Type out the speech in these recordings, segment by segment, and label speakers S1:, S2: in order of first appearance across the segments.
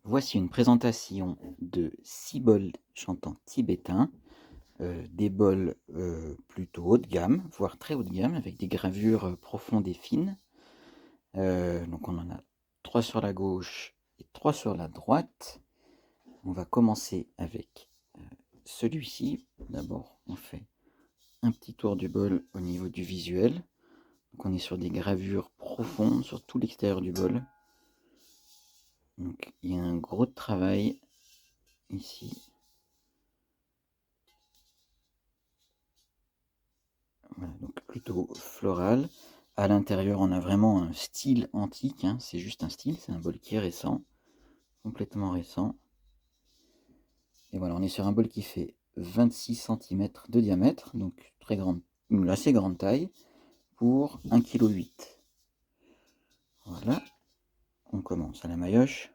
S1: Voici une présentation de 6 bols chantants tibétains, des bols plutôt haut de gamme, voire très haut de gamme, avec des gravures profondes et fines. Donc on en a 3 sur la gauche et 3 sur la droite. On va commencer avec celui-ci. D'abord, on fait un petit tour du bol au niveau du visuel. Donc on est sur des gravures profondes sur tout l'extérieur du bol. Donc il y a un gros travail ici. Voilà, donc plutôt floral. À l'intérieur, on a vraiment un style antique, hein. C'est juste un style, c'est un bol qui est récent, complètement récent. Et voilà, on est sur un bol qui fait 26 cm de diamètre, donc très grande, une assez grande taille, pour 1,8 kg. Voilà, on commence à la maillotche.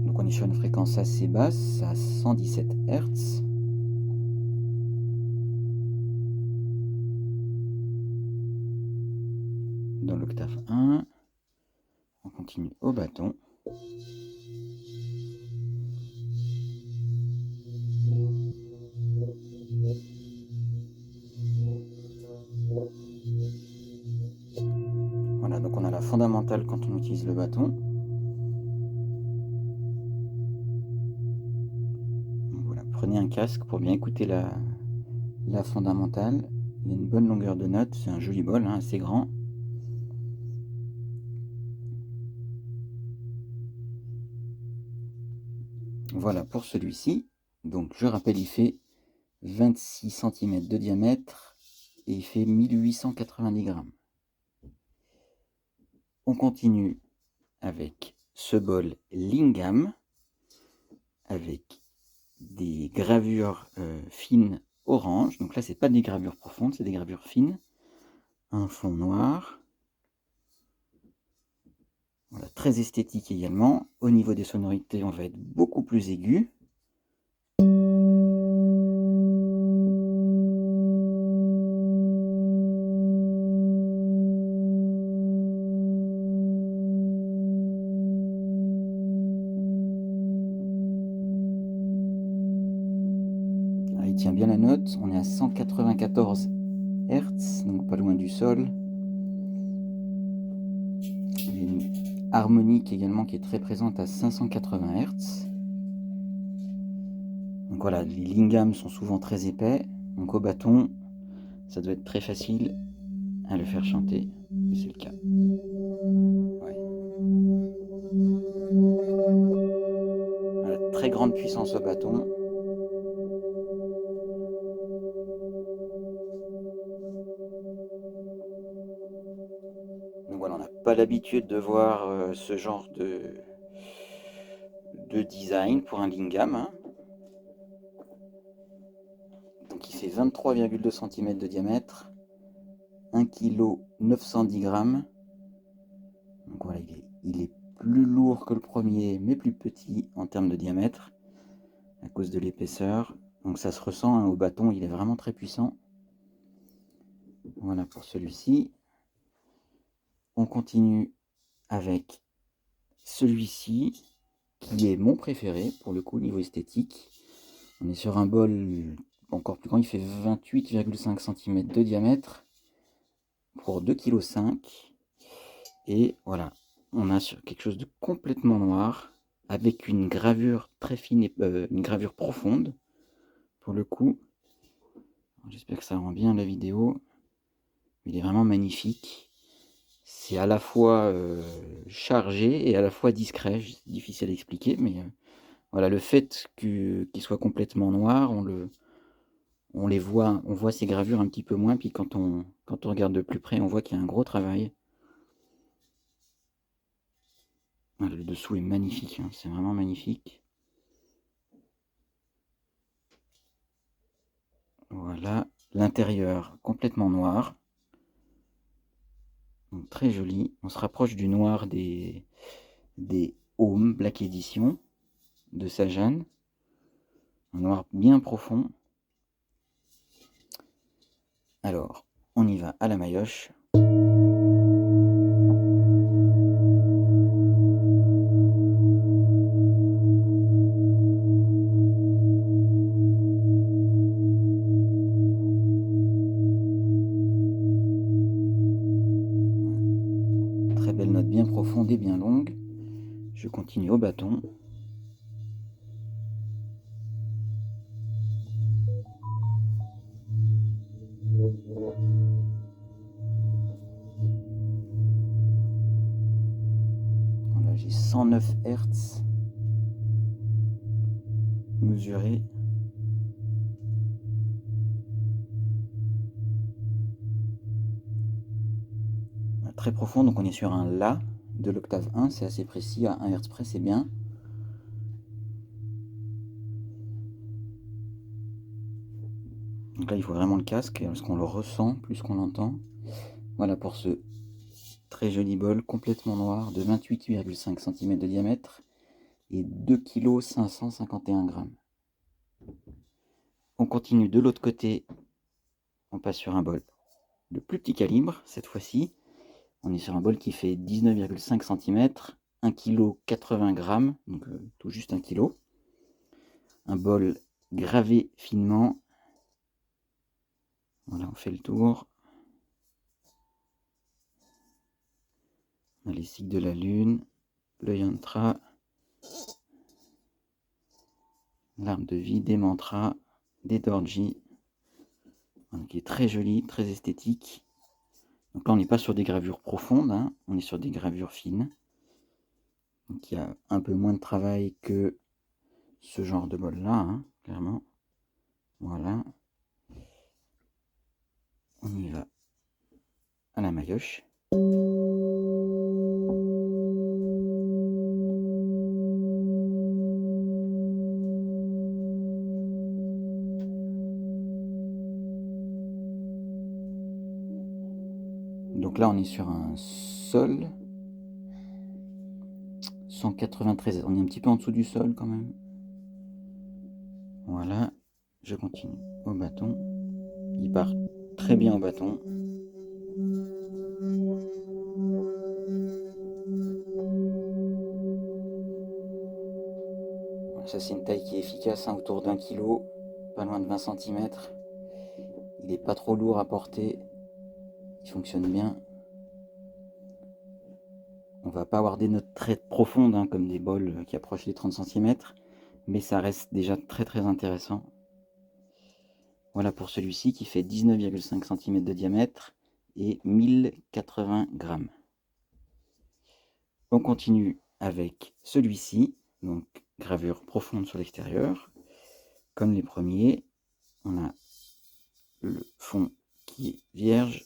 S1: Donc on est sur une fréquence assez basse, à 117 Hz. Dans l'octave 1, on continue au bâton. Voilà, donc on a la fondamentale quand on utilise le bâton. Donc voilà, prenez un casque pour bien écouter la fondamentale. Il y a une bonne longueur de note, c'est un joli bol, hein, assez grand. Voilà pour celui-ci. Donc je rappelle, il fait 26 cm de diamètre et il fait 1890 grammes. On continue avec ce bol Lingam avec des gravures fines orange. Donc là, c'est pas des gravures profondes, c'est des gravures fines. Un fond noir. Voilà, très esthétique également. Au niveau des sonorités, on va être beaucoup plus aigu. Il tient bien la note, on est à 194 Hz, donc pas loin du sol. Il y a une harmonique également qui est très présente à 580 Hz. Donc voilà, les lingams sont souvent très épais, donc au bâton, ça doit être très facile à le faire chanter, et c'est le cas. Ouais. Voilà, très grande puissance au bâton. Donc voilà, on n'a pas l'habitude de voir ce genre de design pour un lingam, hein. Donc il fait 23,2 cm de diamètre, 1,910 kg. Donc voilà, il est plus lourd que le premier, mais plus petit en termes de diamètre, à cause de l'épaisseur. Donc ça se ressent, hein, au bâton, il est vraiment très puissant. Voilà pour celui-ci. On continue avec celui-ci, qui est mon préféré, pour le coup, niveau esthétique. On est sur un bol encore plus grand, il fait 28,5 cm de diamètre, pour 2,5 kg. Et voilà, on a sur quelque chose de complètement noir, avec une gravure très fine, et une gravure profonde, pour le coup. J'espère que ça rend bien la vidéo. Il est vraiment magnifique. C'est à la fois chargé et à la fois discret. C'est difficile à expliquer, mais voilà, le fait qu'il soit complètement noir, on voit ces gravures un petit peu moins. Puis quand on regarde de plus près, on voit qu'il y a un gros travail. Voilà, le dessous est magnifique, hein, c'est vraiment magnifique. Voilà, l'intérieur complètement noir. Donc, très joli. On se rapproche du noir des Home Black Edition de Sajan. Un noir bien profond. Alors, on y va à la maillotche. Très belle note bien profonde et bien longue. Je continue au bâton. Voilà, j'ai 109 Hz mesuré. Très profond, donc on est sur un La de l'octave 1, c'est assez précis, à 1 Hz près, c'est bien. Donc là, il faut vraiment le casque, parce qu'on le ressent plus qu'on l'entend. Voilà pour ce très joli bol complètement noir de 28,5 cm de diamètre et 2,551 kg. On continue de l'autre côté, on passe sur un bol de plus petit calibre cette fois-ci. On est sur un bol qui fait 19,5 cm, 1,80 kg, donc tout juste 1 kg. Un bol gravé finement. Voilà, on fait le tour. On a les cycles de la lune, le yantra, l'arbre de vie, des mantras, des dorji, qui est très joli, très esthétique. Donc là, on n'est pas sur des gravures profondes, hein, on est sur des gravures fines. Donc il y a un peu moins de travail que ce genre de bol-là, hein, clairement. Voilà. On y va à la maillotche. Donc là, on est sur un sol 193. On est un petit peu en dessous du sol quand même. Voilà, je continue au bâton. Il part très bien au bâton. Voilà, ça c'est une taille qui est efficace, hein, autour d'1 kg, pas loin de 20 cm. Il n'est pas trop lourd à porter. Il fonctionne bien. On va pas avoir des notes très profondes, hein, comme des bols qui approchent les 30 cm, mais ça reste déjà très très intéressant. Voilà pour celui-ci qui fait 19,5 cm de diamètre et 1080 grammes. On continue avec celui-ci, donc gravure profonde sur l'extérieur. Comme les premiers, on a le fond qui est vierge.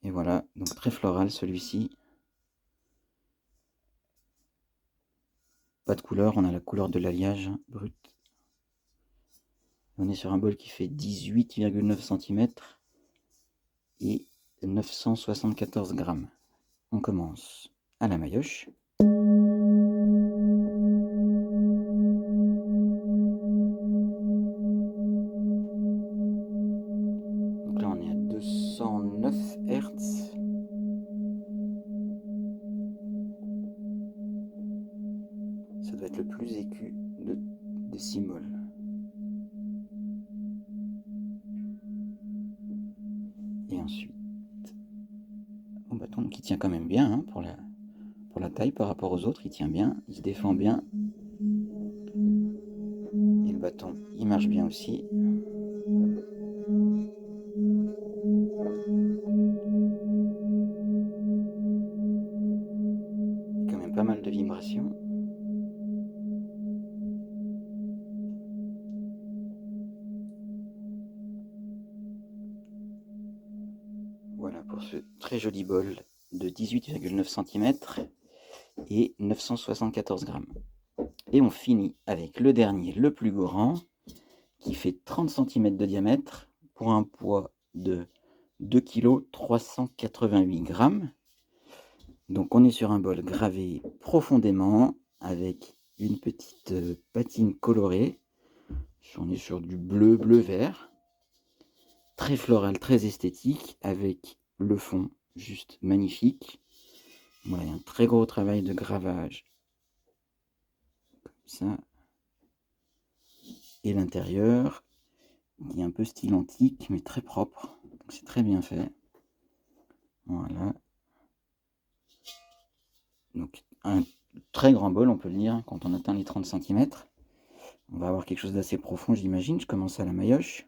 S1: Et voilà, donc très floral celui-ci. Pas de couleur, on a la couleur de l'alliage brut. On est sur un bol qui fait 18,9 cm et 974 grammes. On commence à la maillotche. Donc là on est à 209 Hz. Ça doit être le plus aigu des simoles. Et ensuite, mon bâton qui tient quand même bien, hein, pour la taille par rapport aux autres, il tient bien, il se défend bien. Et le bâton, il marche bien aussi. Il y a quand même pas mal de vibrations. Voilà pour ce très joli bol de 18,9 cm et 974 grammes. Et on finit avec le dernier, le plus grand, qui fait 30 cm de diamètre pour un poids de 2,388 kg. Donc on est sur un bol gravé profondément avec une petite patine colorée. On est sur du bleu, bleu-vert. Très floral, très esthétique, avec le fond juste magnifique. Voilà, il y a un très gros travail de gravage. Comme ça. Et l'intérieur, qui est un peu style antique, mais très propre. Donc c'est très bien fait. Voilà. Donc un très grand bol, on peut le dire, quand on atteint les 30 cm. On va avoir quelque chose d'assez profond, j'imagine. Je commence à la maillotche.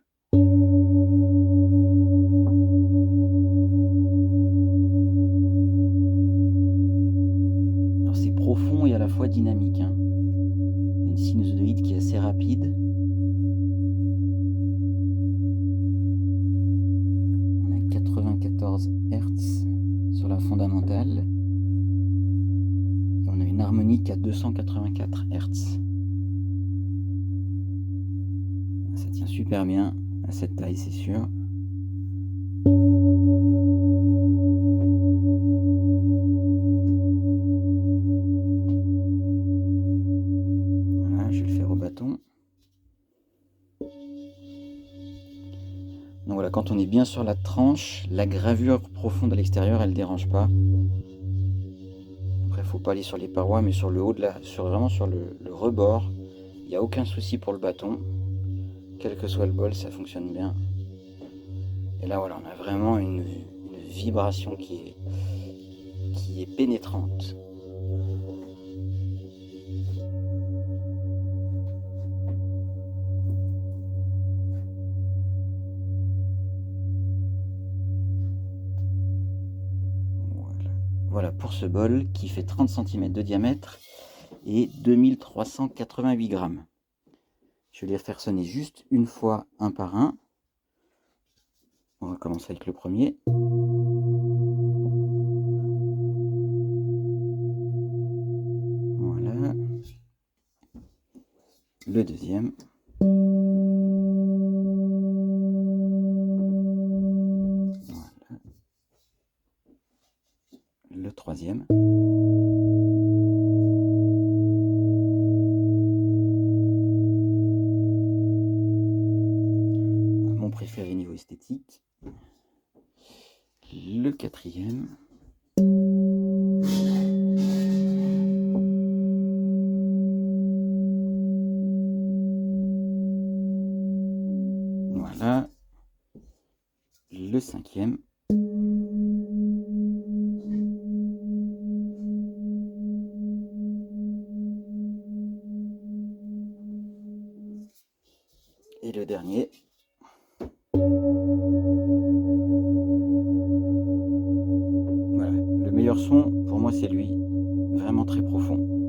S1: Alors c'est profond et à la fois dynamique, hein. Il y a une sinusoïde qui est assez rapide. On a 94 Hz sur la fondamentale. Et on a une harmonique à 284 Hz. Ça tient super bien à cette taille, c'est sûr. Voilà, je vais le faire au bâton. Donc voilà, quand on est bien sur la tranche, la gravure profonde à l'extérieur, elle ne dérange pas. Après, il ne faut pas aller sur les parois, mais sur le haut de la, vraiment sur le rebord, il n'y a aucun souci pour le bâton. Quel que soit le bol, ça fonctionne bien. Et là, voilà, on a vraiment une vibration qui est pénétrante. Voilà pour ce bol qui fait 30 cm de diamètre et 2388 grammes. Je vais les faire sonner juste une fois un par un. On va commencer avec le premier. Voilà. Le deuxième. Voilà. Le troisième. Mon préféré niveau esthétique. Le quatrième. Voilà. Le cinquième. Et le dernier. Voilà. Le meilleur son, pour moi, c'est lui. Vraiment très profond.